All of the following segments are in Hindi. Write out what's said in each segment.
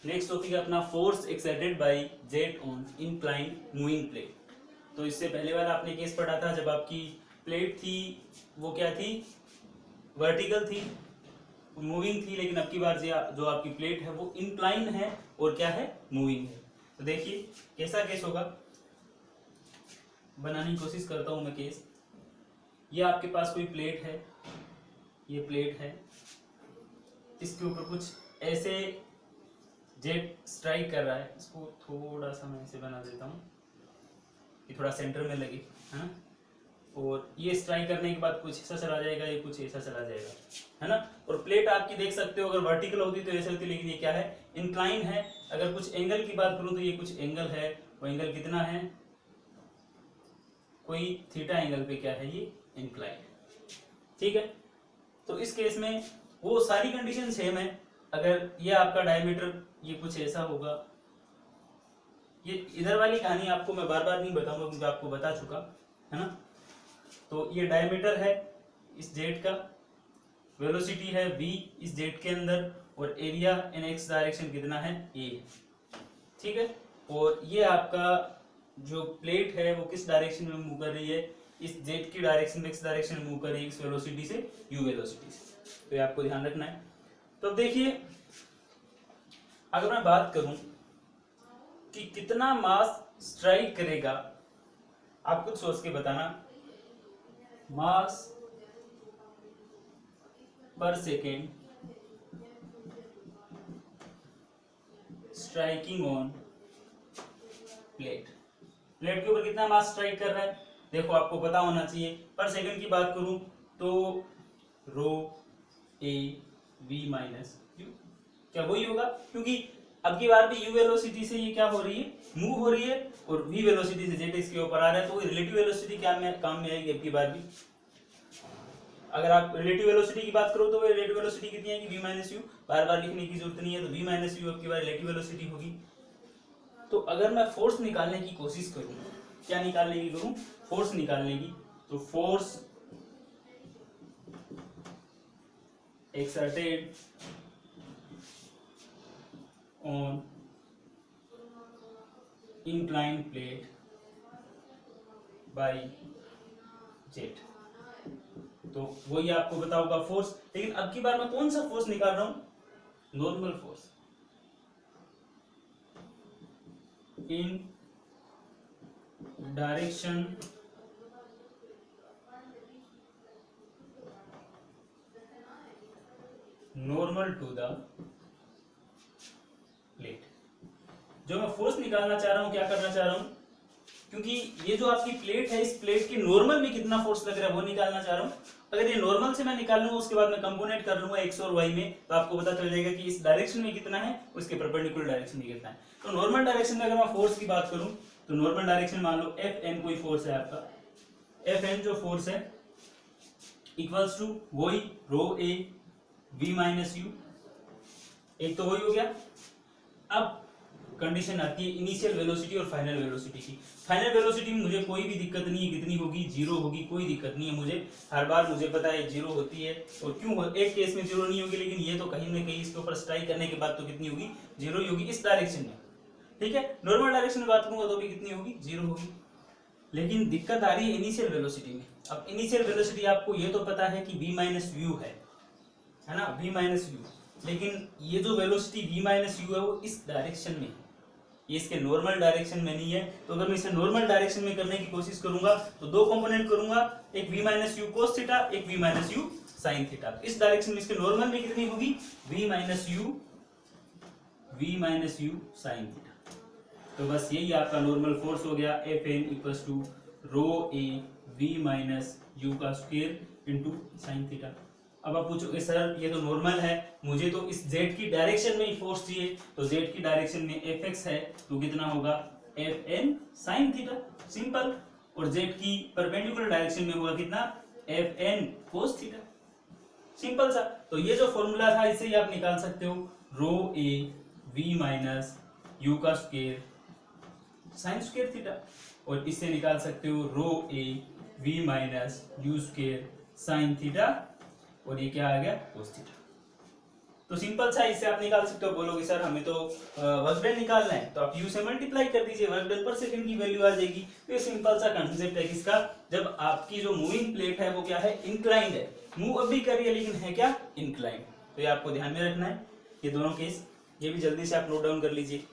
नेक्स्ट टॉपिक है अपना force exerted by jet on inclined moving plate. तो इससे पहले वाला आपने केस पढ़ा था जब आपकी प्लेट थी वो क्या थी, वर्टिकल थी, मूविंग थी, लेकिन अब की बार जो आपकी प्लेट है वो इंक्लाइन है और क्या है, मूविंग है। तो देखिए कैसा केस होगा, बनाने की कोशिश करता हूं मैं केस। ये आपके पास कोई प्लेट है, ये प्लेट है, इसके ऊपर कुछ ऐसे जेट स्ट्राइक कर रहा है। इसको थोड़ा सा मैं ऐसे बना देता हूँ कि थोड़ा सेंटर में लगे, है ना। और ये स्ट्राइक करने के बाद कुछ ऐसा चला जाएगा, ये कुछ ऐसा चला जाएगा, है ना। और प्लेट आपकी देख सकते हो, अगर वर्टिकल होती तो ऐसे होती, लेकिन ये क्या है, इंक्लाइन है। अगर कुछ एंगल की बात करूं तो ये कुछ एंगल है, वो एंगल कितना है, कोई थीटा एंगल पे क्या है, ये इंक्लाइन, ठीक है। तो इस केस में वो सारी कंडीशन सेम है। अगर ये आपका डायमीटर ये कुछ ऐसा होगा, ये इधर वाली कहानी आपको मैं बार बार नहीं बताऊंगा क्योंकि आपको बता चुका, है ना। तो ये डायमीटर है इस जेट का, वेलोसिटी है v इस जेट के अंदर, और एरिया इन x डायरेक्शन कितना है, a, ठीक है। और ये आपका जो प्लेट है वो किस डायरेक्शन में मूव कर रही है, इस जेट की डायरेक्शन में, x डायरेक्शन में मूव कर रही है, इस वेलोसिटी से, u वेलोसिटी से। तो ये आपको ध्यान रखना है। तो देखिए अगर मैं बात करूं कि कितना मास स्ट्राइक करेगा, आप कुछ सोच के बताना। मास पर second striking on plate, plate के ऊपर कितना मास स्ट्राइक कर रहा है, देखो आपको पता होना चाहिए। पर सेकंड की बात करूं तो रो ए वी माइनस यू, क्या वही होगा, क्योंकि अब की बार भी u वेलोसिटी से ये क्या हो रही है, मूव हो रही है, और v वेलोसिटी से जेट इसके ऊपर आ रहा है, तो रिलेटिव वेलोसिटी क्या में काम में आएगी अब की बार भी। अगर आप रिलेटिव वेलोसिटी की बात करो तो वो रिलेटिव वेलोसिटी कितनी आएगी, v माइनस यू, बार बार लिखने की जरूरत नहीं है। तो v माइनस यू अब की बार रिलेटिव वेलोसिटी होगी। तो अगर मैं फोर्स निकालने की कोशिश करूं, क्या निकालने की करूं, फोर्स निकालने की, तो force exerted on inclined plate by jet, तो वही आपको पता होगा फोर्स। लेकिन अब की बार मैं कौन सा फोर्स निकाल रहा हूं, normal force in direction normal to the plate. जो मैं फोर्स निकालना चाह रहा हूं, क्या करना चाह रहा हूं, क्योंकि ये जो आपकी प्लेट है, इस प्लेट के नॉर्मल में कितना फोर्स लग रहा है वो निकालना चाह रहा हूं। अगर ये नॉर्मल से मैं निकाल लूंगा, उसके बाद मैं कंपोनेंट कर लूंगा x और y में, तो आपको पता चल जाएगा कि इस डायरेक्शन में कितना है, उसके परपेंडिकुलर डायरेक्शन में कितना है। तो नॉर्मल डायरेक्शन में अगर मैं फोर्स की बात करूं तो नॉर्मल डायरेक्शन मान लो Fn कोई फोर्स है आपका, Fn जो फोर्स है इक्वल्स टू वही रो ए v माइनस यू, एक तो वही हो गया। अब कंडीशन आती है इनिशियल वेलोसिटी और फाइनल वेलोसिटी की। फाइनल वेलोसिटी में मुझे कोई भी दिक्कत नहीं है, कितनी होगी, जीरो होगी, कोई दिक्कत नहीं है मुझे, हर बार मुझे पता है जीरो होती है। और क्यों हो, एक केस में जीरो नहीं होगी, लेकिन ये तो कहीं ना कहीं इसके ऊपर स्ट्राइक करने के बाद तो कितनी होगी, जीरो ही होगी इस डायरेक्शन में, ठीक है। नॉर्मल डायरेक्शन में बात करूंगा तो भी कितनी होगी, जीरो होगी। लेकिन दिक्कत आ रही है इनिशियल वेलोसिटी में। अब इनिशियल वेलोसिटी आपको ये तो पता है कि v माइनस यू है ना, v माइनस यू, लेकिन ये जो वेलोसिटी v माइनस यू है वो इस डायरेक्शन में है, ये इसके नॉर्मल डायरेक्शन में नहीं है। तो अगर मैं इसे नॉर्मल डायरेक्शन में करने की कोशिश करूंगा तो दो कंपोनेंट करूंगा, एक v minus u cos theta, एक v minus u sine theta. इस डायरेक्शन में इसके नॉर्मल में कितनी होगी, v minus u sine theta. तो बस यही आपका नॉर्मल फोर्स हो गया, Fn equals to rho a v minus u का स्क्वायर इंटू साइन थीटा। अब आप पूछोगे सर ये तो नॉर्मल है, मुझे तो इस z की डायरेक्शन में ही फोर्स चाहिए, तो z की डायरेक्शन में fx है तो कितना होगा, Fn sin थीटा, सिंपल। और z की परपेंडिकुलर डायरेक्शन में होगा कितना, Fn cos थीटा, सिंपल सा। तो ये जो फॉर्मूला था इससे ही आप निकाल सकते हो रो ए v माइनस यू का स्क्वायर साइन स्क्वायर थीटा, और इससे निकाल सकते हो रो a v minus you square sine theta, और ये क्या आ गया, कोस थीटा। तो सिंपल सा इससे आप निकाल सकते हो। बोलोगे सर हमें तो वर्क डन निकालना है, तो आप यू से मल्टीप्लाई कर दीजिए, वर्क डन पर सेकंड की वैल्यू आ जाएगी। तो ये सिंपल सा कंसेप्ट है किसका, जब आपकी जो मूविंग प्लेट है वो क्या है, इंक्लाइंड है, मूव अभी कर रही है लेकिन है क्या, इंक्लाइंड। तो ये आपको ध्यान में रखना है, ये दोनों केस, ये भी जल्दी से आप नोट डाउन कर लीजिए।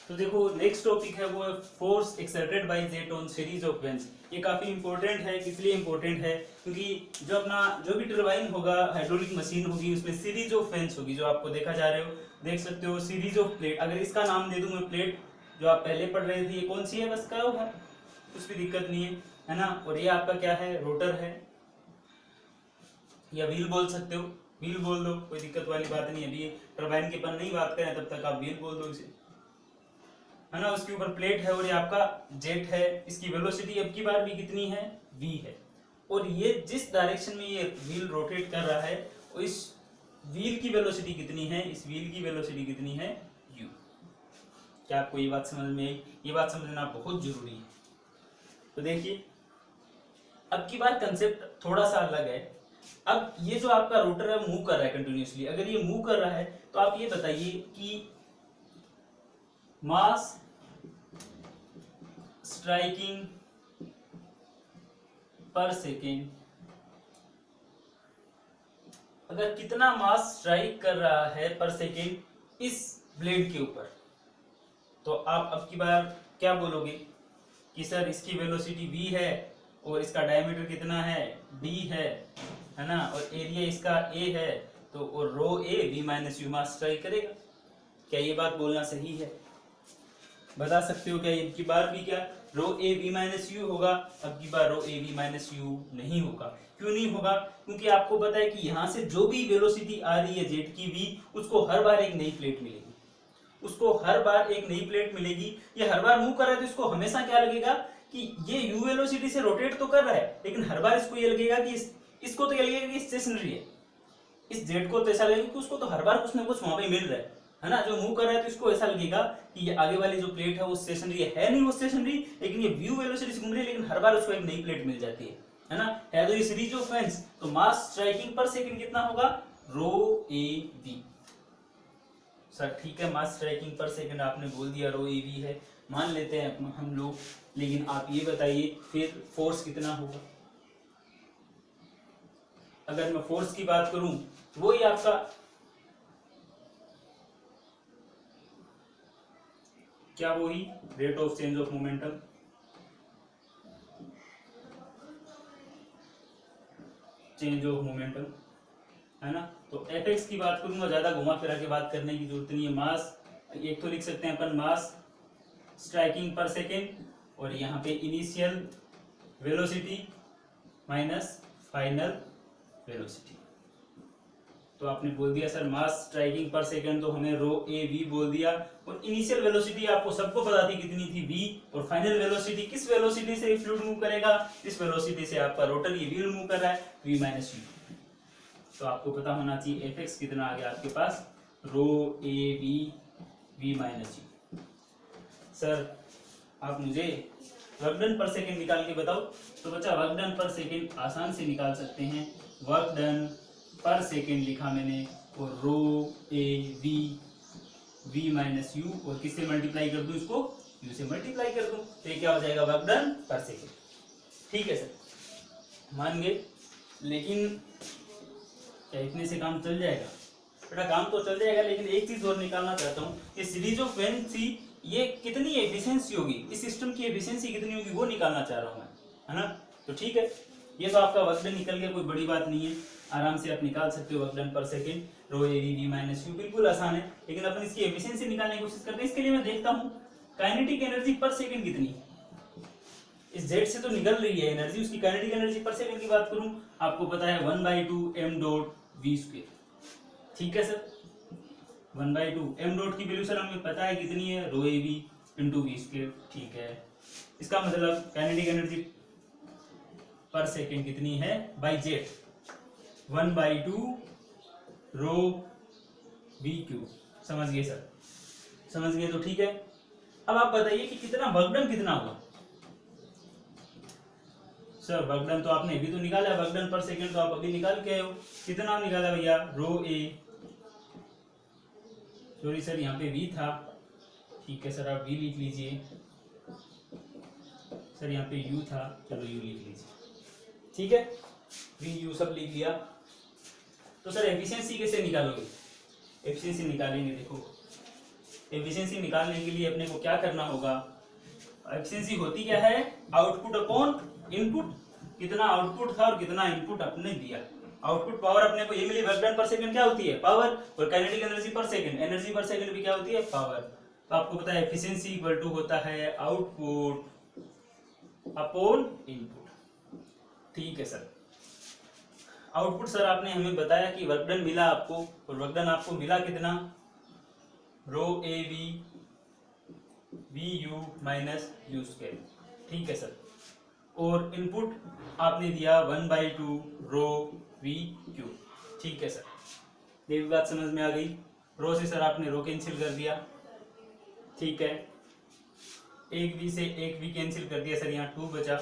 तो देखो नेक्स्ट टॉपिक है वो है force exerted by jet on series of vanes. ये काफी इंपॉर्टेंट है, इसलिए इंपॉर्टेंट है क्योंकि जो भी टरबाइन होगा, हाइड्रोलिक मशीन होगी, उसमें सीरीज ऑफ वेंस होगी, जो आपको देखा जा रहे हो, देख सकते हो सीरीज ऑफ प्लेट। अगर इसका नाम दे दूं मैं प्लेट, जो आप पहले पढ़ रहे थे, ये कौन सी है, बस करो है, कुछ भी दिक्कत नहीं है ना। और ये आपका क्या है, रोटर है, या व्हील बोल सकते हो, व्हील बोल दो, कोई दिक्कत वाली बात नहीं है। अभी टरबाइन के पर नहीं बात करें तब तक आप व्हील बोल दो इसे, है ना। उसके ऊपर प्लेट है और ये आपका जेट है। इसकी वेलोसिटी अब की बार भी कितनी है, v है। और ये जिस डायरेक्शन में ये व्हील रोटेट कर रहा है, और इस व्हील की वेलोसिटी कितनी है, इस व्हील की वेलोसिटी कितनी है, u। क्या आपको ये बात समझ में आई? ये बात समझना बहुत जरूरी है। तो देखिए अब की बार कंसेप्ट थोड़ा सा अलग है। अब ये जो आपका रोटर है मूव कर रहा है कंटिन्यूसली। अगर ये मूव कर रहा है तो आप ये बताइए कि मास स्ट्राइकिंग पर सेकेंड, अगर कितना मास स्ट्राइक कर रहा है पर सेकेंड इस ब्लेड के ऊपर, तो आप अब की बार क्या बोलोगे कि सर इसकी वेलोसिटी v है और इसका डायमीटर कितना है, d है ना, और एरिया इसका a है, तो और रो a v minus you mass strike करेगा। क्या ये बात बोलना सही है? बता सकते हो क्या ये की बार भी क्या रो ए वी माइनस यू होगा, अब की बार रो ए वी माइनस यू नहीं होगा। क्यों नहीं होगा? क्योंकि आपको पता है कि यहाँ से जो भी वेलोसिटी आ रही है जेट की v, उसको हर बार एक नई प्लेट मिलेगी, उसको हर बार एक नई प्लेट मिलेगी। ये हर बार मूव कर रहा है तो इसको हमेशा क्या लगेगा कि ये u वेलोसिटी से रोटेट तो कर रहा है, लेकिन हर बार इसको ये लगेगा कि इसको तो ये लगेगा कि स्टेशनरी है। इस जेट को तो ऐसा लगेगा कि उसको तो हर बार कुछ ना कुछ वहां पे मिल रहा है ना। जो मूव कर रहा है तो इसको ऐसा लगेगा कि ये आगे वाली जो प्लेट है वो स्टेशनरी है नहीं, वो स्टेशनरी, लेकिन ये व्यू वेलोसिटी से घूम रही है, लेकिन हर बार उसको एक नई प्लेट मिल जाती है ना। है तो ये सीरीज ऑफ फेंस, तो मास स्ट्राइकिंग पर सेकंड कितना होगा, रो ए वी। सर ठीक है, मास स्ट्राइकिंग पर सेकंड आपने बोल दिया रो ए वी है, मान लेते हैं हम लोग, लेकिन आप ये बताइए फिर फोर्स कितना होगा। अगर मैं फोर्स की बात करूं तो वही आपका क्या, वही rate of change of momentum, change of momentum, है ना। तो एफ की बात करूंगा, ज्यादा घुमा फिरा के बात करने की जरूरत नहीं है। मास एक तो लिख सकते हैं अपन मास स्ट्राइकिंग पर सेकेंड, और यहाँ पे initial velocity minus final velocity. तो आपने बोल दिया सर मास स्ट्राइकिंग पर सेकंड, तो हमें रो ए वी बोल दिया, और इनिशियल वेलोसिटी आपको सबको पता थी कितनी थी v, और फाइनल वेलोसिटी किस वेलोसिटी से फ्लूइड मूव करेगा, इस वेलोसिटी से आपका रोटर ये व्हील मूव कर रहा है, v माइनस यू। तो आपको पता होना चाहिए एफ कितना आ गया आपके पास, रो ए V v minus U. Sir आप मुझे वर्क डन पर सेकेंड निकाल के बताओ। तो बच्चा वर्क डन पर सेकेंड आसान से निकाल सकते हैं, वर्क डन पर सेकेंड लिखा मैंने, और rho A V we minus U, और किससे मल्टीप्लाई कर दूं इसको, यू से मल्टीप्लाई कर दूं, तो ये क्या हो जाएगा, वर्क डन पर सेकेंड। ठीक है सर, मान गए। लेकिन क्या इतने से काम चल जाएगा? बेटा काम तो चल जाएगा, लेकिन एक चीज और निकालना चाहता हूँ, ये सीरीज ऑफ वेंसी ये कितनी एफिशिएंसी होगी, इस सिस्टम की एफिशिएंसी कितनी होगी वो निकालना चाह रहा हूँ मैं, है ना। तो ठीक है, ये तो आपका वर्क डन निकल गया, कोई बड़ी बात नहीं है, आराम से आप निकाल सकते हो वर्क डन पर second, rho A V we minus u, बिल्कुल आसान है। लेकिन अपन इसकी एफिशिएंसी निकालने की कोशिश करते हैं। इसके लिए मैं देखता हूँ काइनेटिक एनर्जी पर सेकेंड कितनी, इस जेट से तो निकल रही है एनर्जी, उसकी काइनेटिक एनर्जी पर सेकेंड की बात करूं, आपको पता है 1/2 m डॉट v स्क्वायर। ठीक है सर, 1/2 m डॉट की वैल्यू सर हमें पता है कितनी है, रो ए वी इंटू वी स्क्वायर। ठीक है, इसका मतलब काइनेटिक एनर्जी पर सेकेंड कितनी है by jet, 1/2 rho v q. समझ गए सर, समझ गए। तो ठीक है, अब आप बताइए कि कितना वर्क डन कितना हुआ। सर वर्क डन तो आपने अभी तो निकाला है, वर्क डन पर सेकंड तो आप अभी निकाल के आए हो, कितना निकाला भैया, रो ए, सॉरी सर यहाँ पे वी था, ठीक है सर आप वी लिख लीजिए, सर यहाँ पे यू था, चलो यू लिख लीजिए, ठीक है, वी यू सब लिख लिया। तो सर एफिशिएंसी कैसे निकालोगे, एफिशिएंसी निकालेंगे, देखो एफिशिएंसी निकालने के लिए अपने को क्या करना होगा, एफिशिएंसी होती क्या है, आउटपुट अपॉन इनपुट, कितना आउटपुट था और कितना इनपुट अपने दिया, आउटपुट पावर अपने को ये मिली, वर्क डन पर सेकंड क्या होती है, पावर, और काइनेटिक एनर्जी पर सेकंड, एनर्जी पर सेकंड भी क्या होती है, पावर। तो आपको पता है एफिशिएंसी इक्वल टू होता है आउटपुट अपॉन इनपुट, ठीक है सर। आउटपुट सर आपने हमें बताया कि वर्क डन मिला आपको, और वर्क डन आपको मिला कितना, rho A V you minus you square, ठीक है सर, और इनपुट आपने दिया 1/2 रो वी क्यू, ठीक है सर, ये भी बात समझ में आ गई। रो से सर आपने रो कैंसिल कर दिया, ठीक है, एक वी से एक वी कैंसिल कर दिया सर, यहाँ 2 बचा,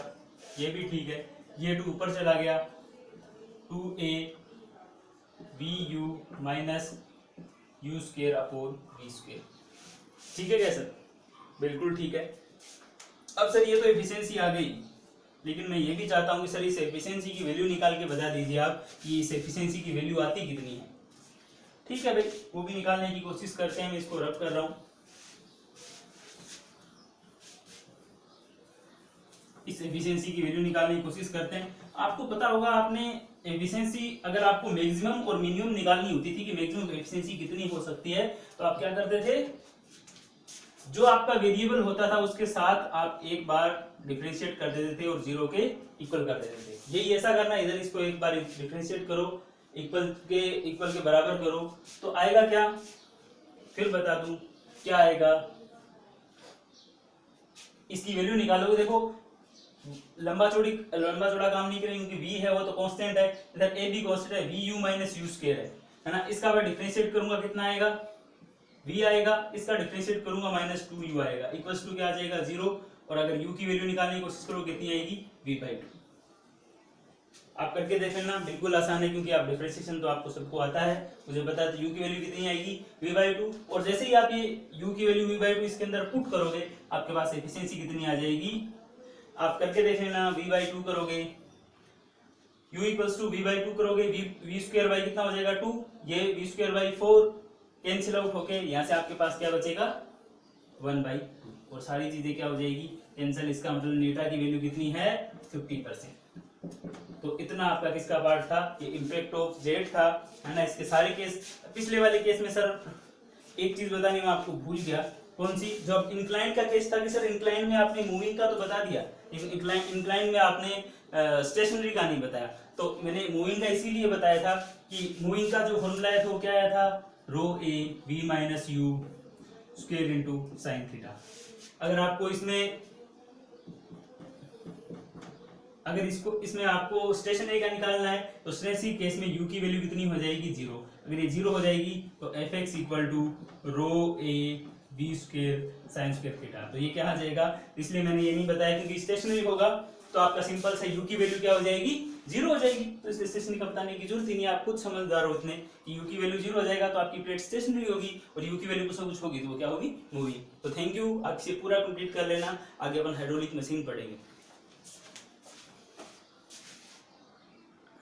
ये भी ठीक है, ये 2 ऊपर चला गया, 2a v you minus you square upon v square, ठीक है क्या सर, बिल्कुल ठीक है। अब सर ये तो एफिशिएंसी आ गई, लेकिन मैं ये भी चाहता हूँ कि सर इस एफिशिएंसी की वैल्यू निकाल के बता दीजिए आप कि इस एफिशिएंसी की वैल्यू आती कितनी है, ठीक है भाई, वो भी निकालने की कोशिश करते हैं, मैं इसको रब कर रहा हूँ, इस एफिशिएंसी की वैल्यू निकालने की कोशिश करते हैं। आपको पता होगा, आपने एफिशिएंसी अगर आपको मैक्सिमम और मिनिमम निकालनी होती थी कि मैक्सिमम एफिशिएंसी कितनी हो सकती है, तो आप क्या करते थे, जो आपका वेरिएबल होता था उसके साथ आप एक बार डिफरेंशिएट कर देते थे और 0 के इक्वल कर देते थे। यही ऐसा करना, इधर इसको एक बार डिफरेंशिएट करो, इक्वल के बराबर करो, तो आएगा क्या, फिर बता दूं क्या आएगा, इसकी वैल्यू निकालोगे, देखो लंबा चौड़ा काम नहीं करेंगे क्योंकि v है वो तो कांस्टेंट है, इधर a भी कांस्टेंट है, v you minus you square है ना, इसका मैं डिफरेंशिएट करूंगा कितना आएगा, v आएगा, इसका डिफरेंशिएट करूंगा माइनस 2u आएगा, इक्वल्स टू क्या आ जाएगा 0, और अगर u की वैल्यू निकालने की कोशिश करो कितनी आएगी, v/2। आप करके देख लेना, बिल्कुल आसान है क्योंकि आप डिफरेंशिएशन तो आपको सबको आता है, मुझे पता है, तो u की वैल्यू कितनी आएगी, v/2, और जैसे ही आप ये u की वैल्यू v/2 इसके अंदर पुट करोगे, आपके पास एफिशिएंसी कितनी आ जाएगी, आप करके देख लेना, v/2 करोगे, u इक्वल्स टू v/2 करोगे, v स्क्वायर बाई कितना हो जाएगा 2, ये v square by 4 cancel out होके यहाँ से आपके पास क्या बचेगा 1/2, और सारी चीजें क्या हो जाएगी कैंसिल, इसका मतलब न्यूटा की वैल्यू कितनी है 50%। तो इतना आपका किसका पार्ट था, ये इम्पैक्ट ऑफ जेड था, है ना। इसके सारे केस, पिछले वाले केस में सर एक चीज बताने में आपको भूल गया, कौन सी, जब इंक्लाइन का केस था कि सर इंक्लाइन में आपने मूविंग का तो बता दिया, लेकिन इंक्लाइन में आपने स्टेशनरी का नहीं बताया। तो मैंने मूविंग का इसीलिए बताया था कि मूविंग का जो फॉर्मूला है तो क्या आया था, rho A V minus you square into sine theta. अगर आपको इसमें आपको स्टेशनरी का निकालना है तो स्टेशनरी केस में u की वैल्यू कितनी हो जाएगी 0। अगर ये 0 हो जाएगी तो fx equal to rho A v square sine square theta. तो ये क्या आ जाएगा, इसलिए मैंने ये नहीं बताया क्योंकि स्टेशनरी होगा तो आपका सिंपल से u की वैल्यू क्या हो जाएगी 0 हो जाएगी। तो इस स्टेशनरी का बताने की जरूरत ही नहीं, आप खुद समझदार हो इतने कि u की वैल्यू 0 हो जाएगा तो आपकी प्लेट स्टेशनरी होगी, और u की वैल्यू कुछ होगी तो वो क्या होगी मूविंग। तो थैंक यू, आप इसे पूरा कंप्लीट कर लेना, आगे अपन हाइड्रोलिक मशीन पढ़ेंगे।